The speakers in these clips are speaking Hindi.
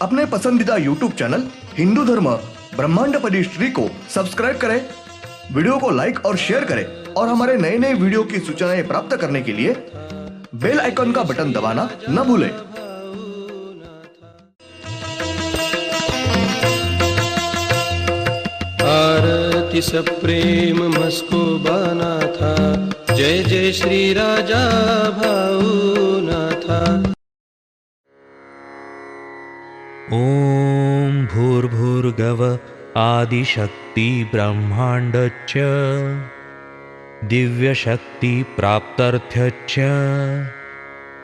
अपने पसंदीदा YouTube चैनल हिंदू धर्म ब्रह्मांडपदी श्री को सब्सक्राइब करें, वीडियो को लाइक और शेयर करें और हमारे नए नए वीडियो की सूचनाएं प्राप्त करने के लिए बेल आइकन का बटन दबाना न भूलें। आरती सप्रेम मस्को बाना था, जय जय श्री राजा भाऊनाथा। ॐ भूर्भुर्गव आदिशक्ति ब्रह्माण्डच्च दिव्यशक्ति प्राप्त्यर्थच्च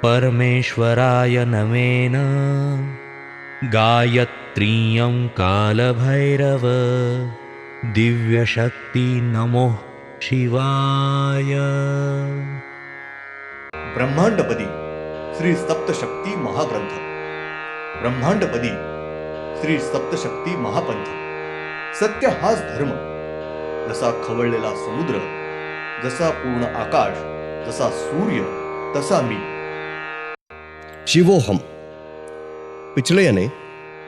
परमेश्वराय नमेन गायत्रीयं कालभैरव दिव्यशक्ति नमो शिवाय। ब्रह्मांडपदी श्री सप्तशक्ती महाग्रंथ, ब्रह्मांडपदी श्री सप्तशक्ती महापंथ। सत्य हाच धर्म, जसा खवळलेला समुद्र, जसा पूर्ण आकाश, जसा सूर्य, तसा मी। शिवोहम। पिछले यानी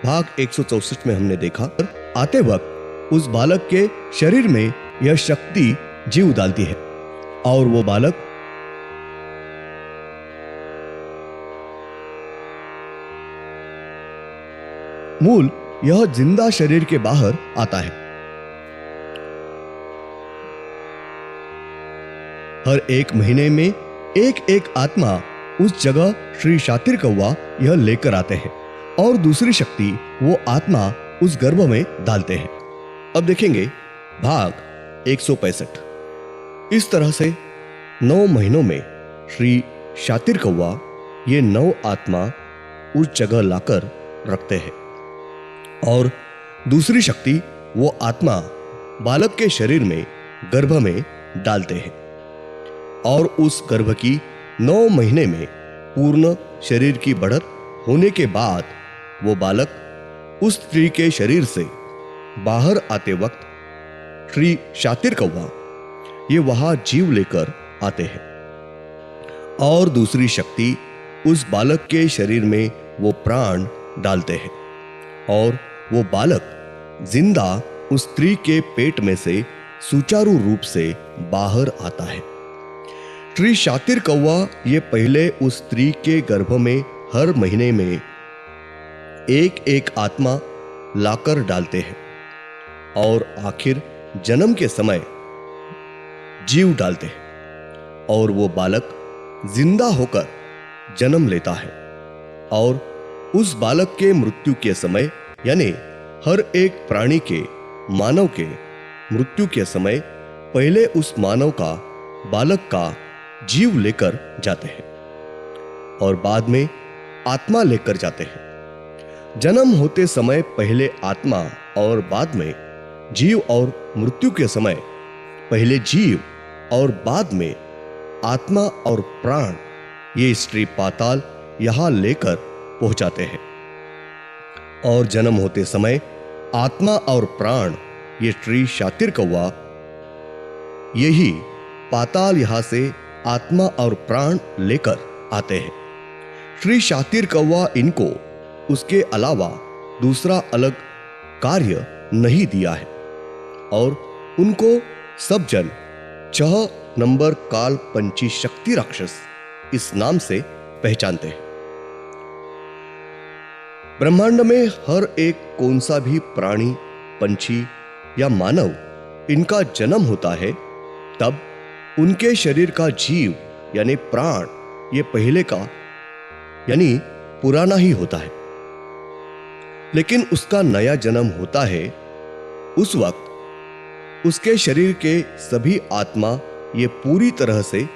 भाग 164 में हमने देखा, आते वक्त उस बालक के शरीर में यह शक्ति जीव डालती है और वो बालक मूल यह जिंदा शरीर के बाहर आता है। हर एक महीने में एक एक आत्मा उस जगह श्री शातिर कौवा यह लेकर आते हैं और दूसरी शक्ति वो आत्मा उस गर्भ में डालते हैं। अब देखेंगे भाग 165। इस तरह से 9 महीनों में श्री शातिर कौवा ये 9 आत्मा उस जगह लाकर रखते हैं और दूसरी शक्ति वो आत्मा बालक के शरीर में गर्भ में डालते हैं और उस गर्भ की 9 महीने में पूर्ण शरीर की बढ़त होने के बाद वो बालक उस स्त्री के शरीर से बाहर आते वक्त श्री शातिर कौवा ये वहां जीव लेकर आते हैं और दूसरी शक्ति उस बालक के शरीर में वो प्राण डालते हैं और वो बालक जिंदा उस स्त्री के पेट में से सुचारू रूप से बाहर आता है। श्री शातिर कौवा ये पहले उस स्त्री के गर्भ में हर महीने में एक एक आत्मा लाकर डालते हैं और आखिर जन्म के समय जीव डालते हैं और वो बालक जिंदा होकर जन्म लेता है और उस बालक के मृत्यु के समय यानी हर एक प्राणी के, मानव के मृत्यु के समय पहले उस मानव का बालक का जीव लेकर जाते हैं और बाद में आत्मा लेकर जाते हैं। जन्म होते समय पहले आत्मा और बाद में जीव और मृत्यु के समय पहले जीव और बाद में आत्मा और प्राण ये स्त्री पाताल यहां लेकर पहुंचाते हैं और जन्म होते समय आत्मा और प्राण ये श्री शातिर कौवा यही पाताल यहां से आत्मा और प्राण लेकर आते हैं। श्री शातिर कौवा इनको उसके अलावा दूसरा अलग कार्य नहीं दिया है और उनको सब जन 6 नंबर काल पंची शक्ति राक्षस इस नाम से पहचानते हैं। ब्रह्मांड में हर एक कौन सा भी प्राणी, पंछी या मानव इनका जन्म होता है तब उनके शरीर का जीव यानी प्राण ये पहले का यानी पुराना ही होता है, लेकिन उसका नया जन्म होता है उस वक्त उसके शरीर के सभी आत्मा ये पूरी तरह से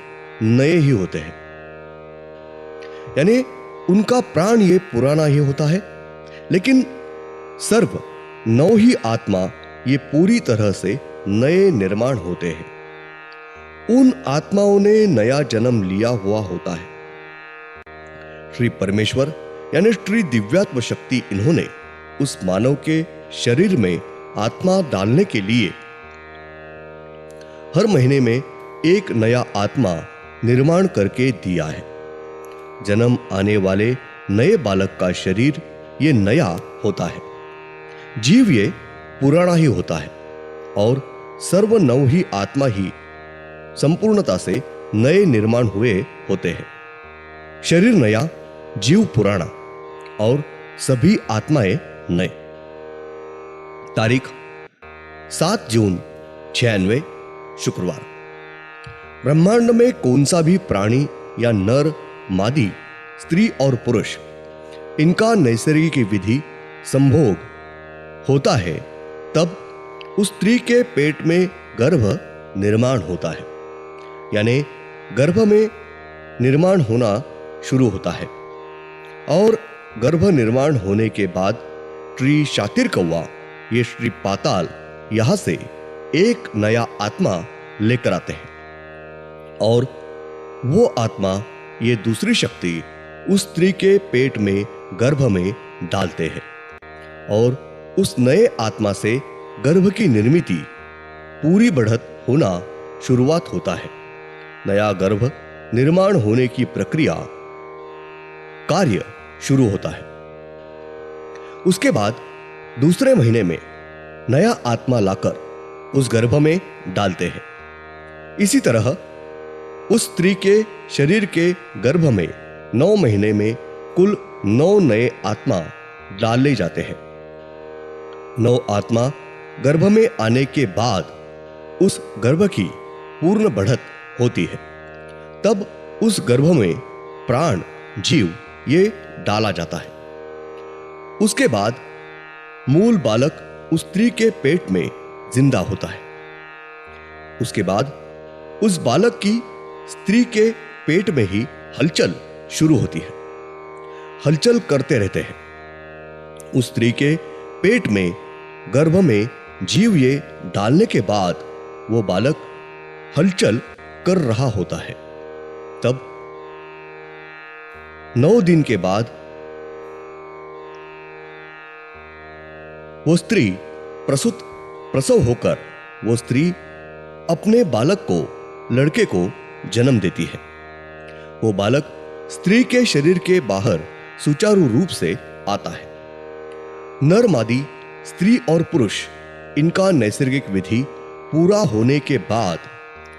नए ही होते हैं, यानी उनका प्राण ये पुराना ही होता है, लेकिन सर्व 9 ही आत्मा ये पूरी तरह से नए निर्माण होते हैं। उन आत्माओं ने नया जन्म लिया हुआ होता है। श्री परमेश्वर यानी श्री दिव्यात्म शक्ति इन्होंने उस मानव के शरीर में आत्मा डालने के लिए हर महीने में एक नया आत्मा निर्माण करके दिया है। जन्म आने वाले नए बालक का शरीर ये नया होता है। जीव ये पुराना ही होता है और सर्व नव ही आत्मा ही संपूर्णता से नए निर्माण हुए होते हैं। शरीर नया, जीव पुराना और सभी आत्माएं नए। तारीख 7 जून 96, शुक्रवार। ब्रह्मांड में कौन सा भी प्राणी या नर, मादी, स्त्री और पुरुष, इनका नैसर्गिक विधि संभोग होता है तब उस स्त्री के पेट में गर्भ निर्माण होता है, यानी गर्भ में निर्माण होना शुरू होता है। और गर्भ निर्माण होने के बाद श्री शातिर कौवा, ये श्री पाताल, यहां से एक नया आत्मा लेकर आते हैं और वो आत्मा, ये दूसरी शक्ति, उस स्त्री के पेट में गर्भ में डालते हैं और उस नए आत्मा से गर्भ की निर्मिति, पूरी बढ़त होना शुरुआत होता है। नया गर्भ निर्माण होने की प्रक्रिया, कार्य शुरू होता है। उसके बाद दूसरे महीने में नया आत्मा लाकर उस गर्भ में डालते हैं। इसी तरह उस स्त्री के शरीर के गर्भ में 9 महीने में कुल 9 नए आत्मा डाले जाते हैं। 9 आत्मा गर्भ में आने के बाद उस गर्भ की पूर्ण बढ़त होती है। तब उस गर्भ में प्राण, जीव ये डाला जाता है। उसके बाद मूल बालक उस स्त्री के पेट में जिंदा होता है। उसके बाद उस बालक की स्त्री के पेट में ही हलचल शुरू होती है। हलचल करते रहते हैं। उस स्त्री के पेट में गर्भ में जीव ये डालने के बाद वो बालक हलचल कर रहा होता है। तब 9 दिन के बाद वो स्त्री प्रसव होकर वो स्त्री अपने बालक को, लड़के को जन्म देती है। वो बालक स्त्री के शरीर के बाहर सुचारू रूप से आता है। नर, मादी, स्त्री और पुरुष, इनका नैसर्गिक विधि पूरा होने के बाद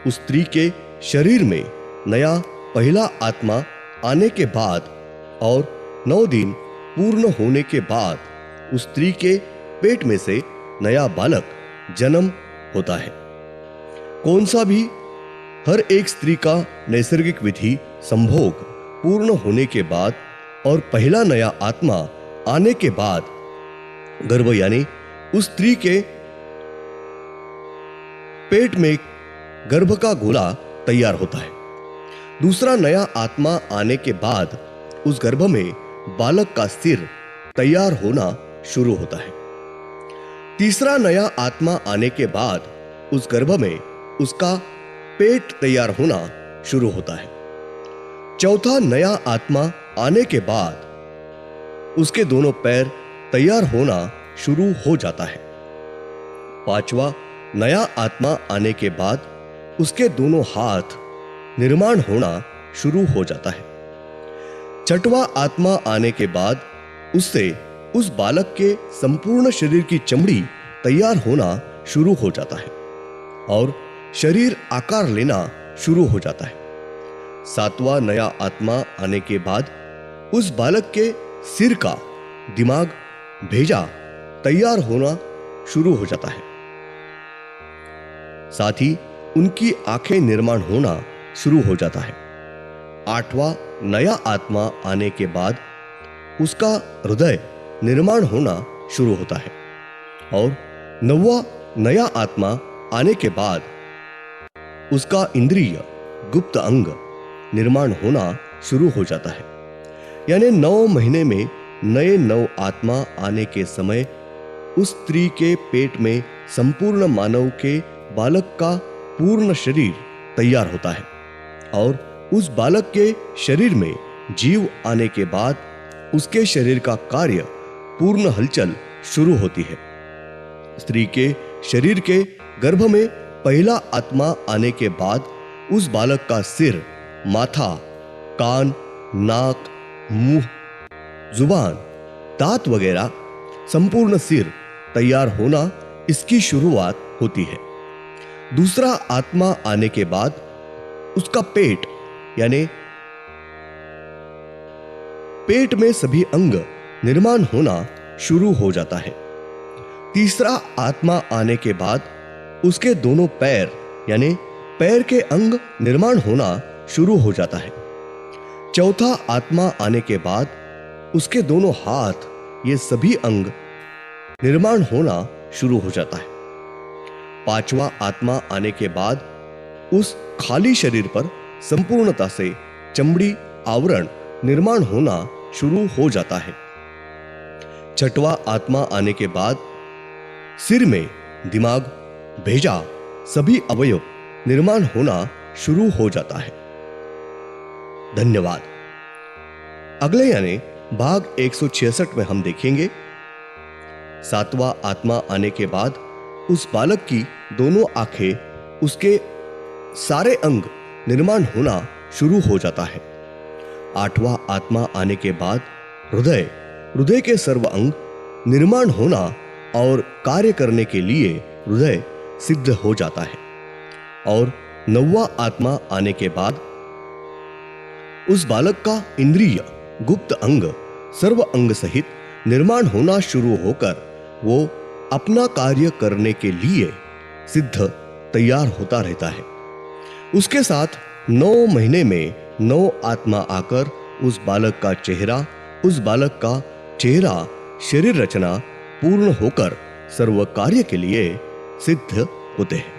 उस स्त्री के शरीर में नया पहला आत्मा आने के बाद और 9 दिन पूर्ण होने के बाद उस स्त्री के पेट में से नया बालक जन्म होता है। कौन सा भी, हर एक स्त्री का नैसर्गिक विधि संभोग पूर्ण होने के बाद और पहला नया आत्मा आने के बाद गर्भ, यानी उस स्त्री के पेट में गर्भ का गोला तैयार होता है। दूसरा नया आत्मा आने के बाद उस गर्भ में बालक का सिर तैयार होना शुरू होता है। तीसरा नया आत्मा आने के बाद उस गर्भ में उसका पेट तैयार होना शुरू होता है। चौथा नया आत्मा आने के बाद उसके दोनों पैर तैयार होना शुरू हो जाता है। पांचवा नया आत्मा आने के बाद उसके दोनों हाथ निर्माण होना शुरू हो जाता है। छठवां आत्मा आने के बाद उससे उस बालक के संपूर्ण शरीर की चमड़ी तैयार होना शुरू हो जाता है और शरीर आकार लेना शुरू हो जाता है। सातवां नया आत्मा आने के बाद उस बालक के सिर का दिमाग, भेजा तैयार होना शुरू हो जाता है। साथ ही उनकी आंखें निर्माण होना शुरू हो जाता है। आठवां नया आत्मा आने के बाद उसका हृदय निर्माण होना शुरू होता है और 9वां नया आत्मा आने के बाद उसका इंद्रिय, गुप्त अंग निर्माण होना शुरू हो जाता है। यानी 9 महीने में नए 9 आत्मा आने के समय उस स्त्री के पेट में संपूर्ण मानव के बालक का पूर्ण शरीर तैयार होता है और उस बालक के शरीर में जीव आने के बाद उसके शरीर का कार्य, पूर्ण हलचल शुरू होती है। स्त्री के शरीर के गर्भ में पहला आत्मा आने के बाद उस बालक का सिर, माथा, कान, नाक, मुंह, जुबान दांत वगैरह, संपूर्ण सिर तैयार होना इसकी शुरुआत होती है। दूसरा आत्मा आने के बाद उसका पेट यानी पेट में सभी अंग निर्माण होना शुरू हो जाता है। तीसरा आत्मा आने के बाद उसके दोनों पैर यानी पैर के अंग निर्माण होना शुरू हो जाता है। चौथा आत्मा आने के बाद उसके दोनों हाथ, ये सभी अंग निर्माण होना शुरू हो जाता है। पांचवा आत्मा आने के बाद उस खाली शरीर पर संपूर्णता से चमड़ी आवरण निर्माण होना शुरू हो जाता है। छठवा आत्मा आने के बाद सिर में दिमाग, भेजा, सभी अवयव निर्माण होना शुरू हो जाता है। धन्यवाद। अगले यानी भाग 166 में हम देखेंगे सातवां आत्मा आने के बाद उस बालक की दोनों आंखें, उसके सारे अंग निर्माण होना शुरू हो जाता है। आठवां आत्मा आने के बाद हृदय के सर्व अंग निर्माण होना और कार्य करने के लिए हृदय सिद्ध हो जाता है। और नौवां आत्मा आने के बाद उस बालक का इंद्रिय, गुप्त अंग, सर्व अंग सहित निर्माण होना शुरू होकर वो अपना कार्य करने के लिए सिद्ध तैयार होता रहता है। उसके साथ 9 महीने में 9 आत्मा आकर उस बालक का चेहरा, शरीर रचना पूर्ण होकर सर्व कार्य के लिए सिद्ध होते हैं।